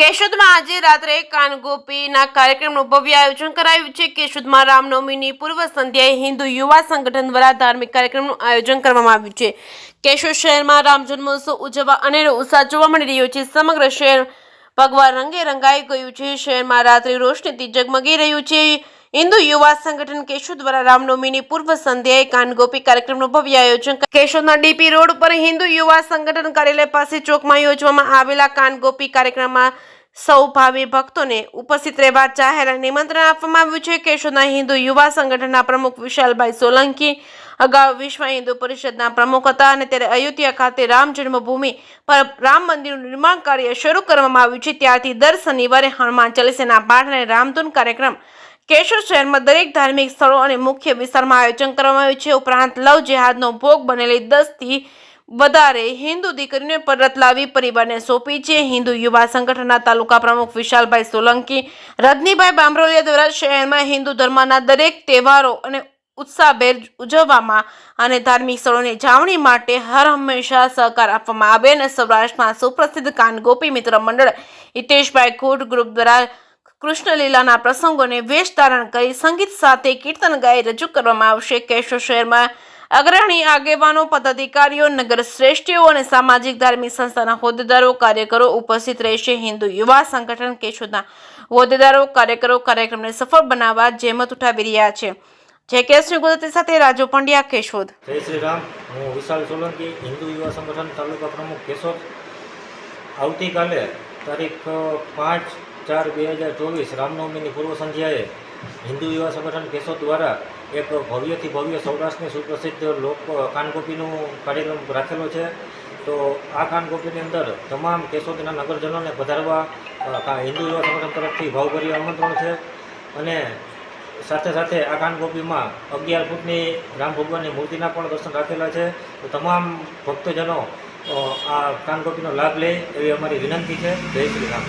કેશોદમાં આજે રાત્રે કાનગોપીના કાર્યક્રમનું ભવ્ય આયોજન કરાયું છે। કેશોદમાં રામનવમીની પૂર્વ સંધ્યાએ હિન્દુ યુવા સંગઠન દ્વારા ધાર્મિક કાર્યક્રમનું આયોજન કરવામાં આવ્યું છે। કેશોદ શહેરમાં રામ જન્મોત્સવ ઉજવવા અનેરો ઉત્સાહ જોવા મળી રહ્યો છે। સમગ્ર શહેર ભગવા રંગે રંગાઈ ગયું છે। શહેરમાં રાત્રે રોશનીથી જગમગી રહ્યું છે। હિન્દુ યુવા સંગઠન કેશોદ દ્વારા રામનવમીની પૂર્વ સંધ્યાએ કાનગોપી કાર્યક્રમનું ભવ્ય આયોજન કેશોદના ડીપી રોડ પર હિન્દુ યુવા સંગઠન કાર્યાલય પાસે ચોકમાં યોજવામાં આવેલા કાનગોપી કાર્યક્રમમાં સૌ ભાવિ ભક્તોને ઉપસ્થિત રહેવા જાહેર નિમંત્રણ આપવામાં આવ્યું છે। કેશોદના હિન્દુ યુવા સંગઠનના પ્રમુખ વિશાલભાઈ સોલંકી અગાઉ વિશ્વ હિન્દુ પરિષદના પ્રમુખ હતા અને ત્યારે અયોધ્યા ખાતે રામ જન્મભૂમિ પર રામ મંદિરનું નિર્માણ કાર્ય શરૂ કરવામાં આવ્યું છે। ત્યારથી દર શનિવારે હનુમાન ચાલીસાના પાઠ અને રામધૂન કાર્યક્રમ કેશોદ શહેરમાં દરેક ધાર્મિક સ્થળો અને મુખ્ય વિસ્તારમાં આયોજન કરવામાં આવ્યું છે। ઉપરાંત લવ જેહાદનો ભોગ બનેલી 10 થી વધારે હિન્દુ દીકરીને પરત લાવી પરિવારને સોંપી છે। હિન્દુ યુવા સંગઠનના તાલુકા પ્રમુખ વિશાલભાઈ સોલંકી રજનીભાઈ બામરોલિયા દ્વારા શહેરમાં હિન્દુ ધર્મના દરેક તહેવારો અને ઉત્સાહભેર ઉજવવામાં અને ધાર્મિક સ્થળોની જાળવણી માટે હર હંમેશા સહકાર આપવામાં આવે અને સૌરાષ્ટ્રમાં સુપ્રસિદ્ધ કાનગોપી મિત્ર મંડળ હિતેશભાઈ ખોટ ગ્રુપ દ્વારા કૃષ્ણલીલાના પ્રસંગોને વેશ ધારણ કરી સંગીત સાથે કીર્તન ગાઈ રજૂ કરવામાં આવશે। કેશોદ શહેરમાં અગ્રણી આગેવાનો પદાધિકારીઓ નગર શ્રેષ્ઠીઓ અને સામાજિક ધાર્મિક સંસ્થાના હોદ્દેદારો કાર્યકરો ઉપસ્થિત રહેશે। હિન્દુ યુવા સંગઠન કેશોદના હોદ્દેદારો કાર્યકરો કાર્યક્રમને સફળ બનાવવા જહેમત ઉઠાવી રહ્યા છે। જેકેએસની ગુજરાતી સાથે રાજુ પંડ્યા, કેશોદ। જય શ્રી રામ। હું વિશાલ સોલંકી, હિન્દુ યુવા સંગઠન તાલુકા પ્રમુખ કેશોદ। આવતીકાલે તારીખ 5/4/2024 રામનવમીની પૂર્વ સંધ્યાએ હિન્દુ યુવા સંગઠન કેશોદ દ્વારા એક ભવ્યથી ભવ્ય સૌરાષ્ટ્રની સુપ્રસિદ્ધ લોક કાનગોપીનું કાર્યક્રમ રાખેલો છે। તો આ કાનગોપીની અંદર તમામ કેશોદના નગરજનોને પધારવા હિન્દુ યુવા સંગઠન તરફથી ભાવભર્યું આમંત્રણ છે અને સાથે સાથે આ કાનગોપીમાં 11 ફૂટની રામ ભગવાનની મૂર્તિના પણ દર્શન રાખેલા છે। તો તમામ ભક્તજનો આ કાનગોપીનો લાભ લે એવી અમારી વિનંતી છે। જય શ્રી રામ।